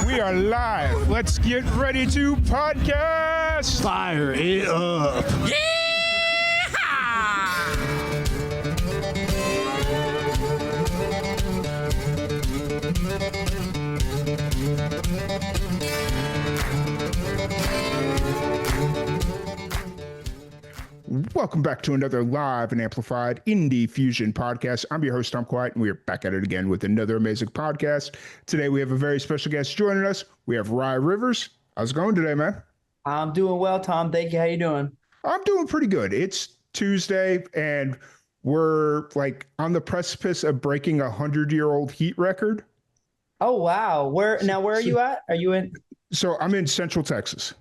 We are live. Let's get ready to podcast. Fire it up. Welcome back to another live and amplified Indie Fusion podcast. I'm your host, Tom Quiet, and we are back at it again with another amazing podcast. Today, we have a very special guest joining us. We have Rye Rivers. How's it going today, man? I'm doing well, Tom. Thank you. How you doing? I'm doing pretty good. It's Tuesday, and we're like on the precipice of breaking 100-year-old heat record. Oh, wow. Where are you at? Are you in? So I'm in Central Texas.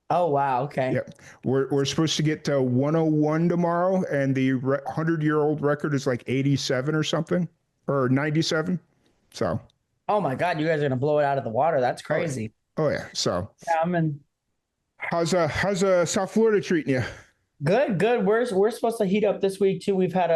Oh, wow. Okay. Yep. We're supposed to get to 101 tomorrow, and the 100-year-old record is like 87 or something, or 97. So. Oh my God, you guys are gonna blow it out of the water. That's crazy. Oh yeah. So. Yeah, I'm in. How's South Florida treating you? Good. We're supposed to heat up this week too. We've had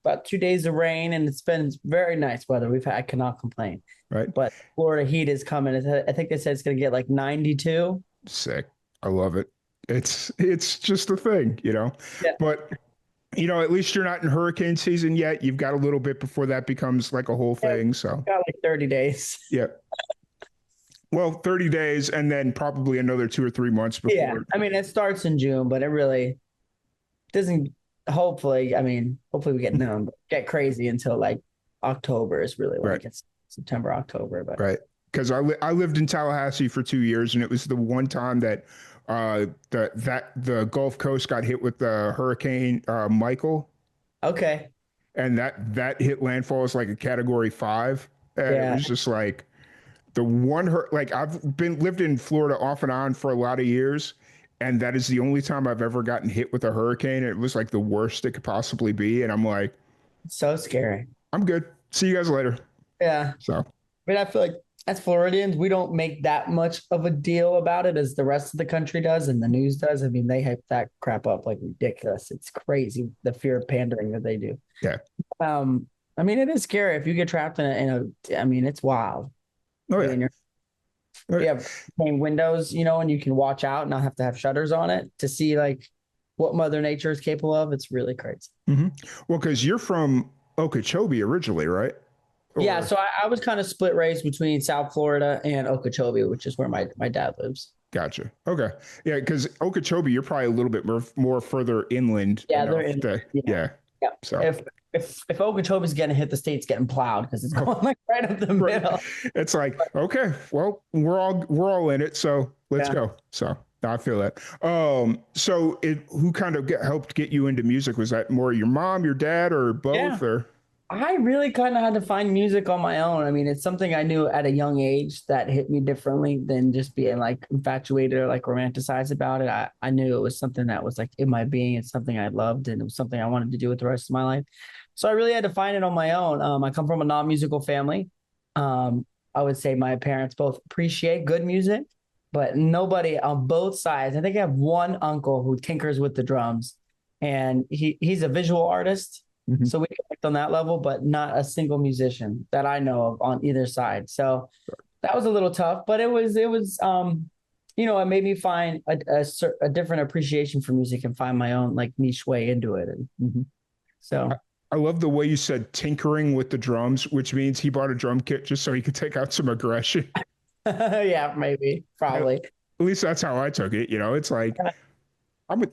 about 2 days of rain, and it's been very nice weather. I cannot complain. Right. But Florida heat is coming. I think they said it's gonna get like 92. Sick. I love it. It's just a thing, you know. Yeah. But you know, at least you're not in hurricane season yet. You've got a little bit before that becomes like a whole thing. So got like 30 days. Yeah. Well, 30 days and then probably another 2 or 3 months before. Yeah. I mean, it starts in June, but it really doesn't. Hopefully we get crazy until like October is really like right. It's September, October. But right. Because I lived in Tallahassee for 2 years, and it was the one time that the Gulf Coast got hit with the Hurricane Michael. Okay. And that hit landfall as like a Category 5, and it was just like the one I've lived in Florida off and on for a lot of years, and that is the only time I've ever gotten hit with a hurricane. It was like the worst it could possibly be, and I'm like, so scary. I'm good. See you guys later. Yeah. So. I mean, I feel like as Floridians, we don't make that much of a deal about it as the rest of the country does and the news does. I mean, they hype that crap up like ridiculous. It's crazy, the fear of pandering that they do. Yeah. I mean, it is scary if you get trapped in a. I mean, it's wild. Oh yeah. You have pane windows, and you can watch out and not have to have shutters on it to see like what Mother Nature is capable of. It's really crazy. Mm-hmm. Well, because you're from Okeechobee originally, right? Yeah, so I was kind of split raised between South Florida and Okeechobee, which is where my dad lives. Gotcha. Okay. Yeah, because Okeechobee, you're probably a little bit more further inland. Yeah, they're inland. Yeah. So if Okeechobee's getting hit, the state's getting plowed because it's going like right up the middle. It's like, okay, well, we're all in it, so let's go. So I feel that. So who kind of helped get you into music? Was that more your mom, your dad, or both? Yeah. Or I really kind of had to find music on my own. I mean, it's something I knew at a young age that hit me differently than just being like infatuated or like romanticized about it. I knew it was something that was like in my being. It's something I loved, and it was something I wanted to do with the rest of my life. So I really had to find it on my own. I come from a non-musical family. I would say my parents both appreciate good music, but nobody on both sides. I think I have one uncle who tinkers with the drums, and he's a visual artist. Mm-hmm. So we connect on that level, but not a single musician that I know of on either side. So that was a little tough, but it was it made me find a different appreciation for music and find my own like niche way into it. And so I love the way you said tinkering with the drums, which means he bought a drum kit just so he could take out some aggression. Yeah, maybe, probably. At least that's how I took it. It's like.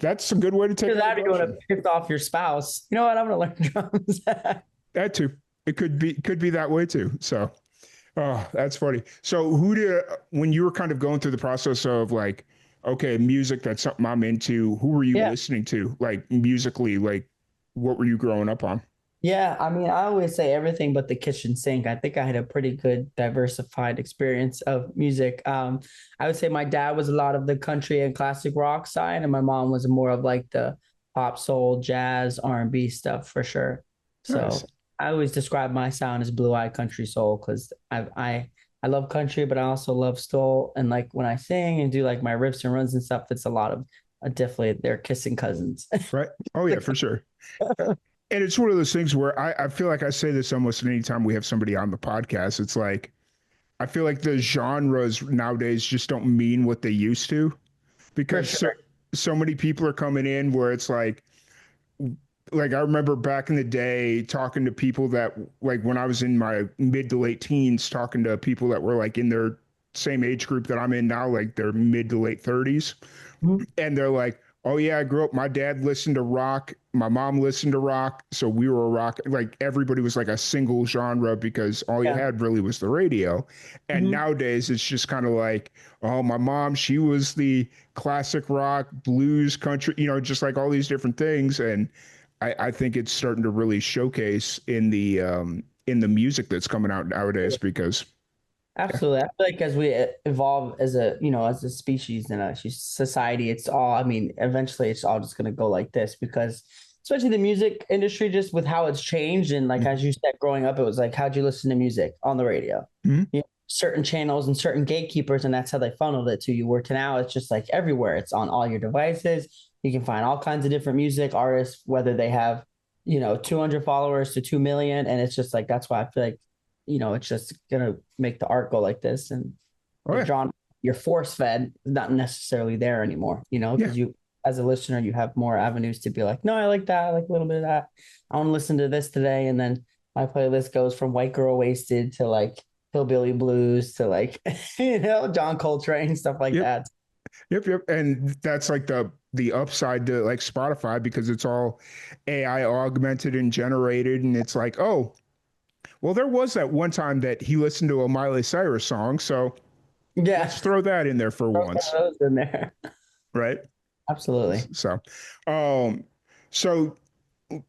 That's a good way to take it. Because you want to piss off your spouse. You know what? I'm going to learn drums. That too. It could be that way too. So, that's funny. So when you were kind of going through the process of like, okay, music, that's something I'm into. Who were you listening to? Like musically, like what were you growing up on? Yeah, I mean, I always say everything but the kitchen sink. I think I had a pretty good diversified experience of music. I would say my dad was a lot of the country and classic rock side, and my mom was more of like the pop, soul, jazz, R&B stuff for sure. So nice. I always describe my sound as blue-eyed country soul because I love country, but I also love soul. And like when I sing and do like my riffs and runs and stuff, it's a lot of definitely they're kissing cousins. Right. Oh yeah, for sure. And it's one of those things where I feel like I say this almost any time we have somebody on the podcast. It's like, I feel like the genres nowadays just don't mean what they used to, For because sure. so many people are coming in where it's like I remember back in the day talking to people that, like, when I was in my mid to late teens, talking to people that were like in their same age group that I'm in now, like their mid to late 30s, Mhm. and they're like, "Oh yeah, I grew up. My dad listened to rock. My mom listened to rock, so we were a rock." Like everybody was like a single genre because all you Yeah. had really was the radio. And Mhm. nowadays, it's just kind of like, "Oh, my mom, she was the classic rock, blues, country, just like all these different things." And I think it's starting to really showcase in the music that's coming out nowadays because yeah. Absolutely. I feel like as we evolve as a, as a species and a society, it's all, I mean, eventually it's all just going to go like this because especially the music industry, just with how it's changed. And like, as Mhm. you said, growing up, it was like, how'd you listen to music on the radio? Mhm. Certain channels and certain gatekeepers, and that's how they funneled it to you. Where to now, it's just like everywhere. It's on all your devices. You can find all kinds of different music artists, whether they have, 200 followers to 2 million. And it's just like, that's why I feel like it's just gonna make the art go like this, and Oh the yeah, genre you're force fed is not necessarily there anymore. yeah. Because you, as a listener, you have more avenues to be like, no, I like that, I like a little bit of that. I want to listen to this today, and then my playlist goes from white girl wasted to like hillbilly blues to like John Coltrane stuff like Yep. that. Yep. And that's like the upside to like Spotify because it's all AI augmented and generated, and it's like, oh, well, there was that one time that he listened to a Miley Cyrus song, so Yeah, let's throw that in there for throw some once, of those in there. right? Absolutely. So, um, so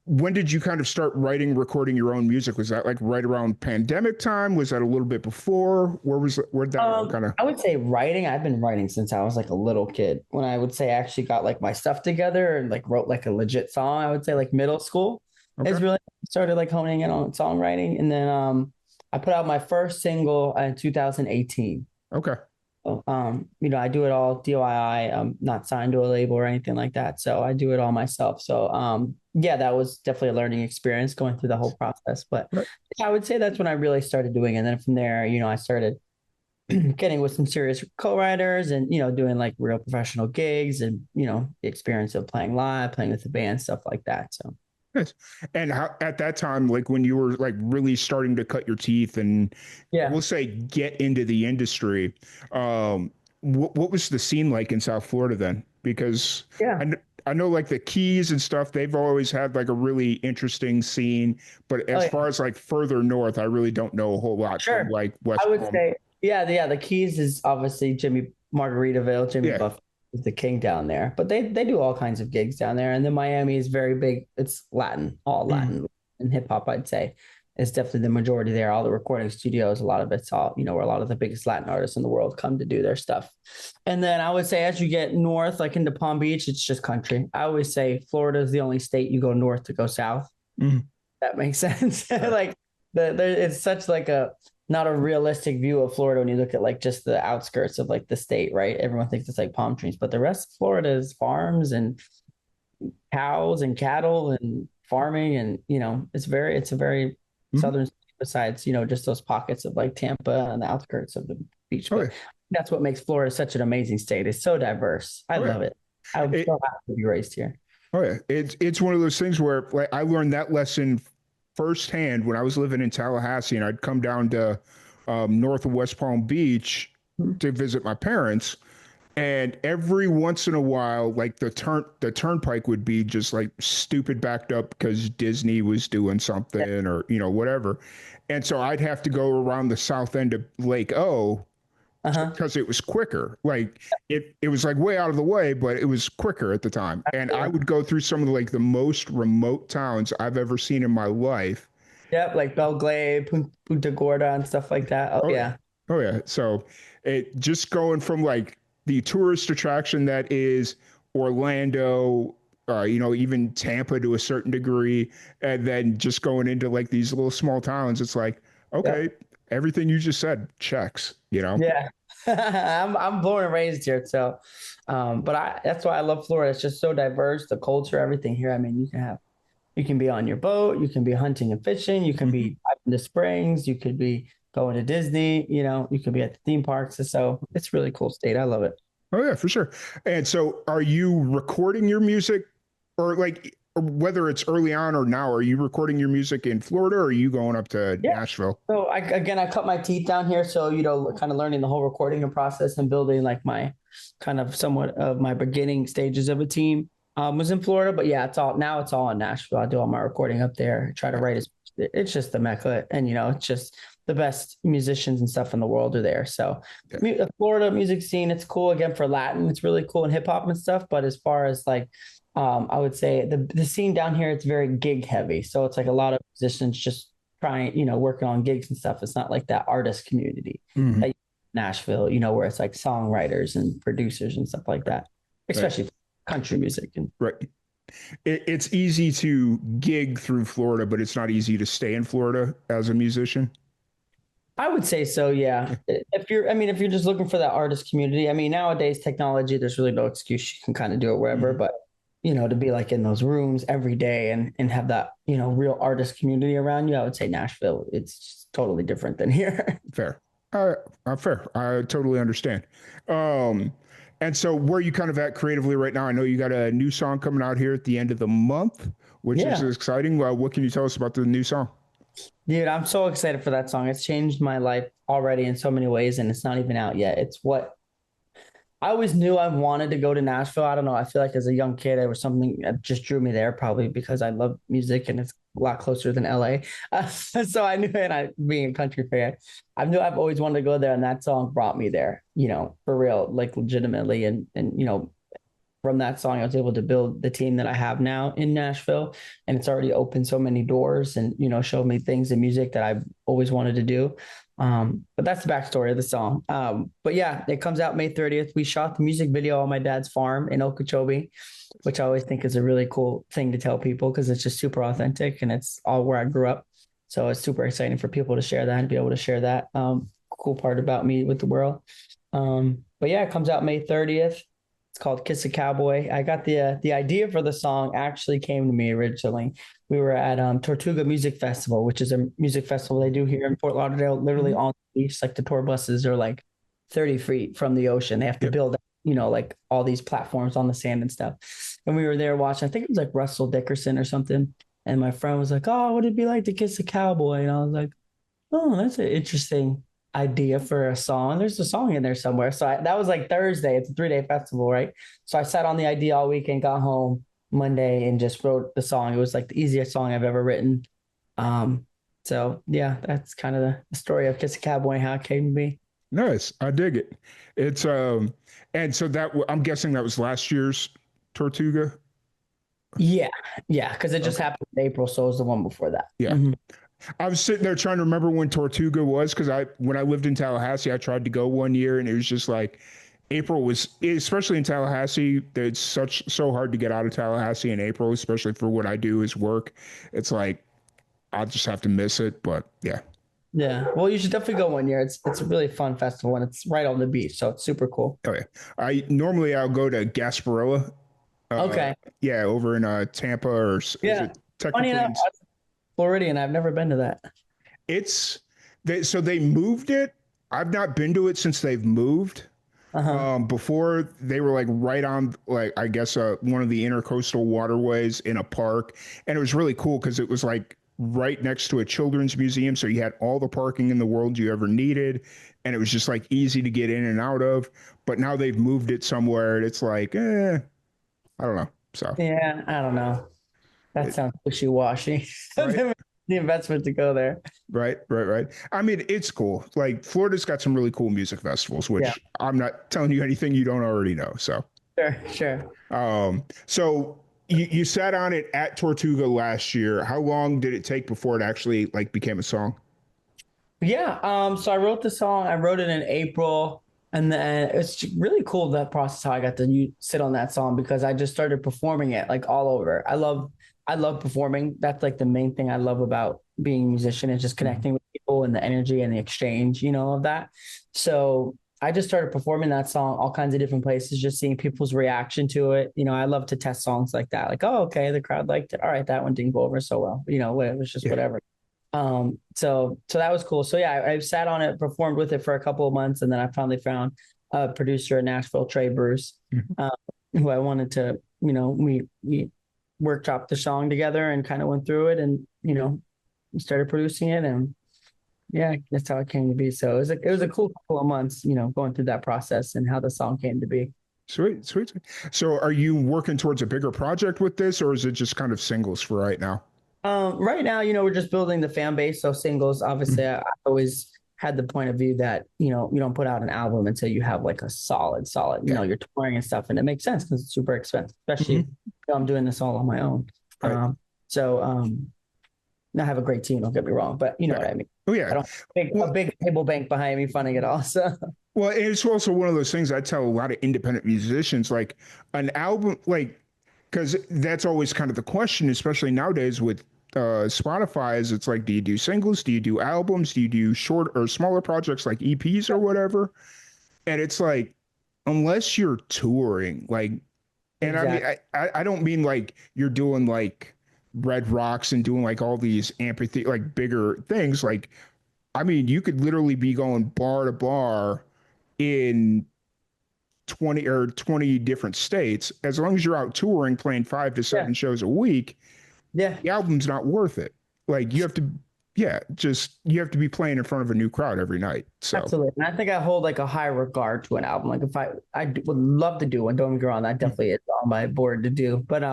when did you kind of start writing, recording your own music? Was that like right around pandemic time? Was that a little bit before? Where'd that all kind of? I would say writing. I've been writing since I was like a little kid. When I would say I actually got like my stuff together and like wrote like a legit song, I would say like middle school Okay. is really started like honing in on songwriting. And then I put out my first single in 2018. Okay. I do it all DIY. I'm not signed to a label or anything like that. So I do it all myself. So yeah, that was definitely a learning experience going through the whole process. But Right. yeah, I would say that's when I really started doing it. And then from there, I started getting with some serious co-writers and doing like real professional gigs and the experience of playing live, playing with the band, stuff like that. So Nice. And how, at that time, like when you were like really starting to cut your teeth and yeah. we'll say get into the industry, what was the scene like in South Florida then? Because Yeah. I know like the Keys and stuff, they've always had like a really interesting scene. But Oh as yeah. far as like further north, I really don't know a whole lot from Sure. like I West would Palm. say, yeah, the Keys is obviously Jimmy Margaritaville, Jimmy Yeah. Buff is the king down there. But they do all kinds of gigs down there. And then Miami is very big. It's Latin, all Mm. Latin and hip hop, I'd say. It's definitely the majority there. All the recording studios, a lot of it's all, where a lot of the biggest Latin artists in the world come to do their stuff. And then I would say as you get north, like into Palm Beach, it's just country. I always say Florida is the only state you go north to go south. Mm. That makes sense. Right. Like it's such like a not a realistic view of Florida when you look at like just the outskirts of like the state, right? Everyone thinks it's like palm trees, but the rest of Florida is farms and cows and cattle and farming, and it's a very Mhm. southern state besides just those pockets of like Tampa and the outskirts of the beach. Oh But yeah. that's what makes Florida such an amazing state. It's so diverse. I Oh yeah. love it. I'm It, so happy to be raised here. Oh yeah, it's one of those things where like I learned that lesson firsthand when I was living in Tallahassee, and I'd come down to north of West Palm Beach to visit my parents, and every once in a while, like the turnpike would be just like stupid backed up because Disney was doing Yeah. something or whatever, and so I'd have to go around the south end of Lake O Uh-huh. because it was quicker. Like it was like way out of the way, but it was quicker at the time. And I Absolutely. would go through some of the like the most remote towns I've ever seen in my life. Yep, like Belgrade, Punta Gorda, and stuff like that. Oh Oh yeah. yeah, Oh yeah. So it just going from like the tourist attraction that is Orlando, even Tampa to a certain degree, and then just going into like these little small towns, it's like, yep, okay, everything you just said checks. yeah. I'm born and raised here, so but I that's why I love Florida. It's just so diverse, the culture, everything here. I mean, you can be on your boat, you can be hunting and fishing, you can Hmm. be diving the springs, you could be going to Disney, you could be at the theme parks. So it's really cool state. I love it. Oh yeah, for sure. And so are you recording your music or like whether it's early on or now, are you recording your music in Florida or are you going up to Yeah. Nashville? So I cut my teeth down here. So, kind of learning the whole recording process and building like my kind of somewhat of my beginning stages of a team was in Florida. But yeah, it's all in Nashville. I do all my recording up there. Try to write it's just the mecca. And, it's just the best musicians and stuff in the world are there. So the Florida music scene, it's cool again for Latin. It's really cool and hip hop and stuff. But as far as like, I would say the scene down here, it's very gig heavy. So it's like a lot of musicians just trying, working on gigs and stuff. It's not like that artist community Mm-hmm. that Nashville, where it's like songwriters and producers and stuff like that, especially country music. And Right. It's easy to gig through Florida, but it's not easy to stay in Florida as a musician. I would say so, yeah. If you're just looking for that artist community, nowadays technology, there's really no excuse. You can kind of do it wherever, Mm-hmm. but to be like in those rooms every day and have that, real artist community around you, I would say Nashville, it's just totally different than here. Fair. Fair. I totally understand. Um, and so where are you kind of at creatively right now? I know you got a new song coming out here at the end of the month, which is Yeah. exciting. What can you tell us about the new song? Dude, I'm so excited for that song. It's changed my life already in so many ways, and it's not even out yet. It's what I always knew I wanted to go to Nashville. I don't know. I feel like as a young kid, there was something that just drew me there, probably because I love music and it's a lot closer than LA. So I knew, and I being a country fan, I knew I've always wanted to go there, and that song brought me there, for real, like legitimately, and from that song, I was able to build the team that I have now in Nashville. And it's already opened so many doors and, showed me things in music that I've always wanted to do. But that's the backstory of the song. But yeah, it comes out May 30th. We shot the music video on my dad's farm in Okeechobee, which I always think is a really cool thing to tell people because it's just super authentic and it's all where I grew up. So it's super exciting for people to share that and be able to share that cool part about me with the world. But yeah, it comes out May 30th. It's called Kiss a Cowboy. I got the idea for the song actually came to me originally. We were at Tortuga Music Festival, which is a music festival they do here in Fort Lauderdale, literally on the beach. Like the tour buses are like 30 feet from the ocean. They have to build, like all these platforms on the sand and stuff. And we were there watching, I think it was like Russell Dickerson or something. And my friend was like, "Oh, what would it be like to kiss a cowboy?" And I was like, "Oh, that's an interesting idea for a song. There's a song in there somewhere." So that was like Thursday. It's a 3-day festival, right? So I sat on the idea all weekend, got home Monday, and just wrote the song. It was like the easiest song I've ever written. So yeah, that's kind of the story of Kiss a Cowboy and how it came to be. Nice. I dig it. It's and so I'm guessing that was last year's Tortuga. Yeah, yeah, because it just happened in April, so it was the one before that. Yeah. Mhm. I was sitting there trying to remember when Tortuga was because when I lived in Tallahassee, I tried to go one year and it was just like April was, especially in Tallahassee. It's so hard to get out of Tallahassee in April, especially for what I do is work. It's like I'll just have to miss it. But yeah. Yeah, well, you should definitely go one year. It's a really fun festival and it's right on the beach, so it's super cool. Oh yeah. I'll go to Gasparilla. Okay. Yeah, over in Tampa or is Yeah. it Funny technically enough, in, Floridian. I've never been to that. it's so they moved it. I've not been to it since they've moved. Uh-huh. Before they were like right on like I guess one of the intercoastal waterways in a park, and it was really cool because it was like right next to a children's museum, so you had all the parking in the world you ever needed, and it was just like easy to get in and out of. But now they've moved it somewhere, and it's like, I don't know. So Yeah, I don't know. That it, sounds wishy-washy. right. The investment to go there. Right. I mean, it's cool. Like Florida's got some really cool music festivals, Yeah, which I'm not telling you anything you don't already know. So, sure. so you sat on it at Tortuga last year. How long did it take before it actually like became a song? Yeah, so I wrote the song. I wrote it in April, and then it's really cool that process how I got to sit on that song because I just started performing it like all over. I love performing. That's like the main thing I love about being a musician is just Mhm. connecting with people and the energy and the exchange, of that. So I just started performing that song all kinds of different places, just seeing people's reaction to it. I love to test songs like that. Like, oh, okay, the crowd liked it. All right, that one didn't go over so well. It was just Yeah. whatever. So that was cool. So yeah, I sat on it, performed with it for a couple of months, and then I finally found a producer in Nashville, Trey Bruce, uh, who I wanted to, we workshopped the song together and kind of went through it, and we started producing it, and yeah, that's how it came to be. So it was a cool couple of months, going through that process and how the song came to be. Sweet, sweet, sweet. So are you working towards a bigger project with this, or is it just kind of singles for right now? Right now, we're just building the fan base. So singles, obviously, I always had the point of view that, you don't put out an album until you have like a solid, Yeah. you're touring and stuff. And it makes sense because it's super expensive, especially I'm doing this all on my own. Right. So I have a great team, don't get me wrong, but you know what I mean? Oh yeah. I don't have a big table bank behind me funding it all. So Well, it's also one of those things I tell a lot of independent musicians, like an album, like, because that's always kind of the question, especially nowadays with Spotify, is it's like, do you do singles? Do you do albums? Do you do short or smaller projects like EPs or whatever? And it's like, unless you're touring, like, and I mean, exactly. I don't mean like you're doing like Red Rocks and doing like all these amphitheater, like bigger things. Like, I mean, you could literally be going bar to bar in 20 different states. As long as you're out touring, playing 5 to 7 Yeah. shows a week, Yeah. the album's not worth it. Like, you have to, yeah, just you have to be playing in front of a new crowd every night. So, Absolutely. And I think I hold like a high regard to an album. Like if would love to do one, don't get me wrong, that definitely is on my board to do. But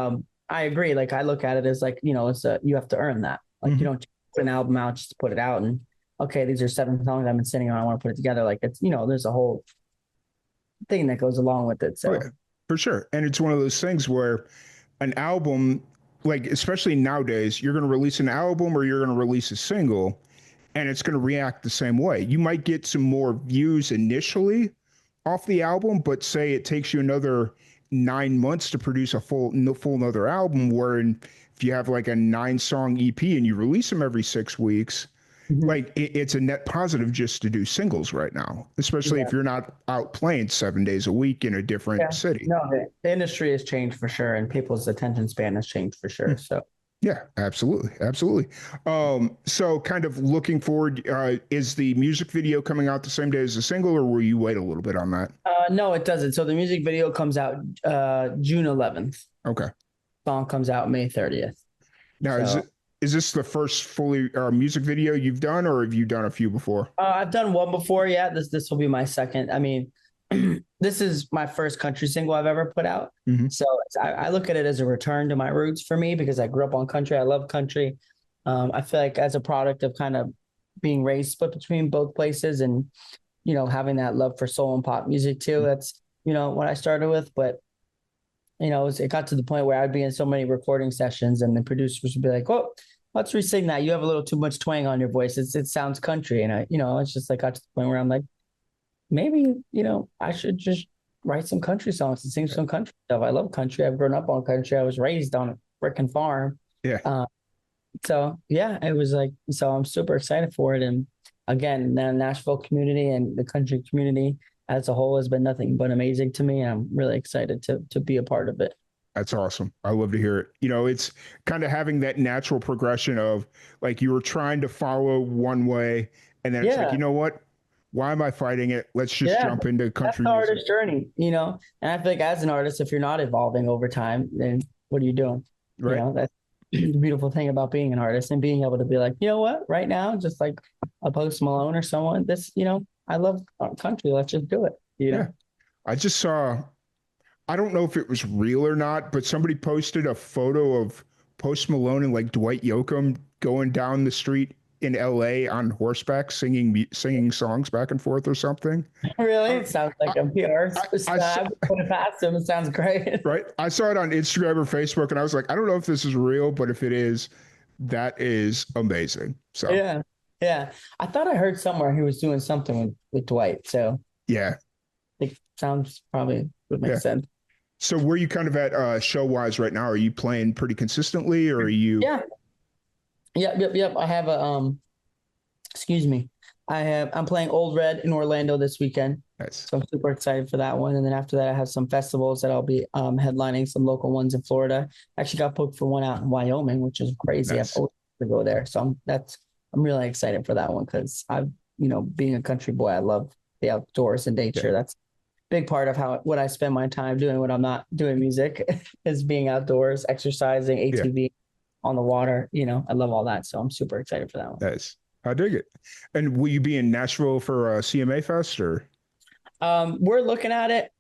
I agree. Like I look at it as like, you have to earn that. Like you don't put an album out just to put it out and okay, these are 7 songs I've been sitting on, I want to put it together. Like it's, there's a whole thing that goes along with it. oh So yeah, for sure. And it's one of those things where an album, like especially nowadays, you're going to release an album or you're going to release a single, and it's going to react the same way. You might get some more views initially off the album, but say it takes you another 9 months to produce a full another album. If you have like a 9 song EP and you release them every 6 weeks, mhm. like it's a net positive just to do singles right now, especially if Yeah. you're not out playing 7 days a week in a different Yeah. city. No, the industry has changed for sure and people's attention span has changed for sure. So Yeah, absolutely, absolutely. So kind of looking forward, is the music video coming out the same day as the single, or will you wait a little bit on that? no, it doesn't. So the music video comes out June 11th. Okay. Song comes out May 30th. Now, So is this the first fully music video you've done, or have you done a few before? I've done one before. Yeah, this will be my second. I mean, this is my first country single I've ever put out. Hmm. So I look at it as a return to my roots for me because I grew up on country. I love country. I feel like as a product of kind of being raised split between both places and having that love for soul and pop music too. That's what I started with, but it got to the point where I'd be in so many recording sessions and the producers would be like, "Oh, let's re-sing that. You have a little too much twang on your voice. It sounds country." And it's just like got to the point where I'm like, maybe, I should just write some country songs and sing some country stuff. I love country. I've grown up on country. I was raised on a freaking farm. Yeah, Uh, so yeah, it was like, so I'm super excited for it. And again, the Nashville community and the country community as a whole has been nothing but amazing to me. I'm really excited to be a part of it. that's awesome. I love to hear it. It's kind of having that natural progression of like you were trying to follow one way, and then it's like, Yeah. you know what? Why am I fighting it? Let's just Yeah. jump into That's country the music. artist journey. And I feel like as an artist, if you're not evolving over time, then what are you doing? Right. That's the beautiful thing about being an artist and being able to be like, you know what, right now, just like a Post Malone or someone, I love our country. Let's just do it. Yeah. I just saw, I don't know if it was real or not, but somebody posted a photo of Post Malone and like Dwight Yoakam going down the street in LA on horseback singing songs back and forth or something. Really? I, It sounds like a PR I saw, stab. Put it past him. It sounds great. right. I saw it on Instagram or Facebook and I was like, I don't know if this is real, but if it is, that is amazing. So Yeah. Yeah. I thought I heard somewhere he was doing something with Dwight. So yeah. it sounds probably would make Yeah. sense. So where are you kind of at show wise right now? Are you playing pretty consistently or are you? Yeah. Yep. I have excuse me. I'm playing Old Red in Orlando this weekend. Nice. So I'm super excited for that one. And then after that, I have some festivals that I'll be headlining, some local ones in Florida. Actually got booked for one out in Wyoming, which is crazy. Nice. I've always wanted to go there. So that's I'm really excited for that one because being a country boy, I love the outdoors and nature. Yeah. That's a big part of what I spend my time doing when I'm not doing music is being outdoors, exercising, Yeah. ATV on the water. I love all that. So I'm super excited for that one. Nice. I dig it. And will you be in Nashville for CMA Fest or? We're looking at it.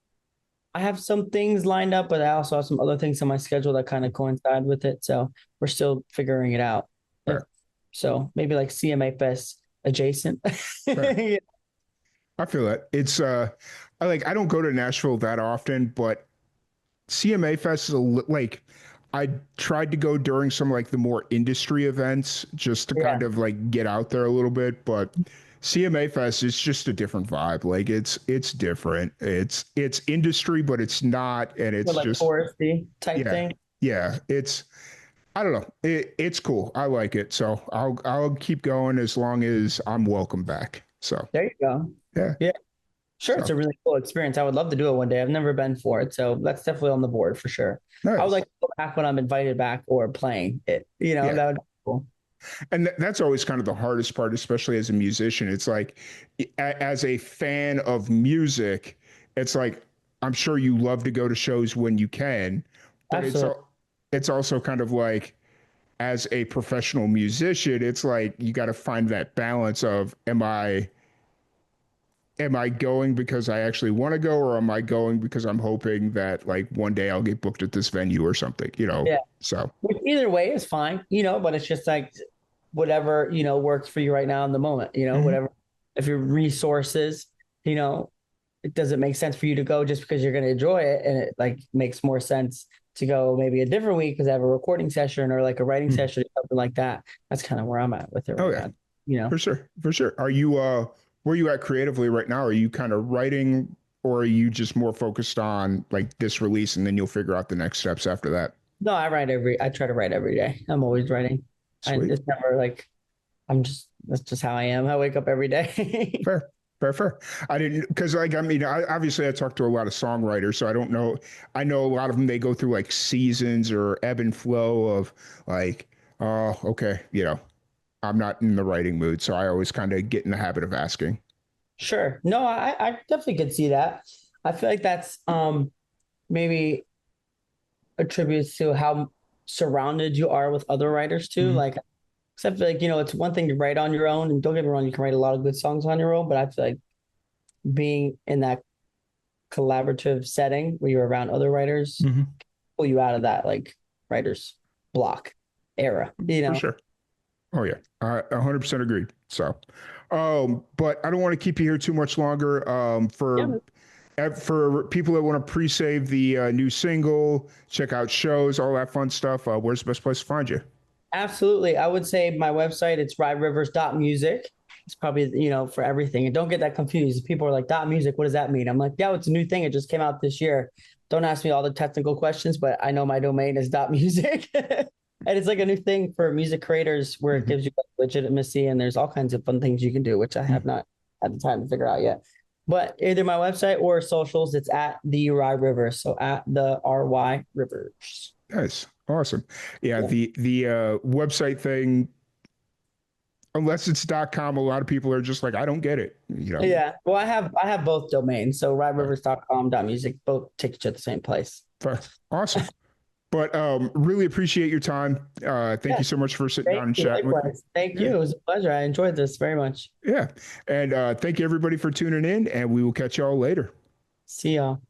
I have some things lined up, but I also have some other things on my schedule that kind of coincide with it. So we're still figuring it out. Fair. So maybe like CMA Fest adjacent. Fair. I feel that. It's I don't go to Nashville that often, but CMA Fest is like I tried to go during some like the more industry events just to Yeah. kind of like get out there a little bit, but CMA Fest is just a different vibe. Like it's different. It's industry, but it's not, and it's Like just touristy type yeah, thing. yeah. It's I don't know. It's cool. I like it, so I'll keep going as long as I'm welcome back. So There you go. yeah, Yeah. Sure, it's so a really cool experience. I would love to do it one day. I've never been for it, so that's definitely on the board for sure. I would nice. like to go back when I'm invited back or playing it. Yeah. That would be cool. And that's always kind of the hardest part, especially as a musician. It's like, as a fan of music, it's like, I'm sure you love to go to shows when you can, but Absolutely. it's also kind of like, as a professional musician, it's like you got to find that balance of, am I going because I actually want to go, or am I going because I'm hoping that like one day I'll get booked at this venue or something, Yeah. So Which either way is fine, but it's just like whatever, works for you right now in the moment, mhm. whatever. If your resources, you know, it doesn't make sense for you to go just because you're going to enjoy it. And it like makes more sense to go maybe a different week because I have a recording session or like a writing Mhm. session or something like that. That's kind of where I'm at with it Oh right yeah. now, you know? For sure, for sure. Are you where are you at creatively right now? Are you kind of writing, or are you just more focused on like this release and then you'll figure out the next steps after that? No, I try to write every day. I'm always writing. And Sweet. it's never like, that's just how I am. I wake up every day. Fair. Fair, fair. I didn't because like I mean, obviously I talked to a lot of songwriters, so I don't know. I know a lot of them they go through like seasons or ebb and flow of like, oh, okay, I'm not in the writing mood, so I always kind of get in the habit of asking. Sure. No, I definitely could see that. I feel like that's maybe attributes to how surrounded you are with other writers too. Mhm. Like, because I feel like, it's one thing to write on your own, and don't get me wrong, you can write a lot of good songs on your own, but I feel like being in that collaborative setting where you're around other writers Mhm. pull you out of that like writer's block era, For sure. Oh yeah, I 100% agreed. So, but I don't want to keep you here too much longer. Yeah, For people that want to pre-save the new single, check out shows, all that fun stuff. Where's the best place to find you? absolutely. I would say my website, it's ryrivers.music. It's probably, for everything. And don't get that confused. People are like, dot music, what does that mean? I'm like, yeah, it's a new thing. It just came out this year. Don't ask me all the technical questions, but I know my domain is dot music. And it's like a new thing for music creators where it Mhm. gives you legitimacy and there's all kinds of fun things you can do, which I have Mhm. not had the time to figure out yet. But either my website or socials, it's at the Rye Rivers. So at the RY Rivers. Nice, awesome. Yeah, Yeah. the website thing, unless it's .com, a lot of people are just like, I don't get it. Yeah. Well, I have both domains. So Uh, ryrivers.com.music both take you to the same place. Awesome. But really appreciate your time. Thank Yeah. you so much for sitting Thank down and you. chatting with me. Likewise. Thank Yeah. you. It was a pleasure. I enjoyed this very much. Yeah. And thank you everybody for tuning in, and we will catch y'all later. See y'all.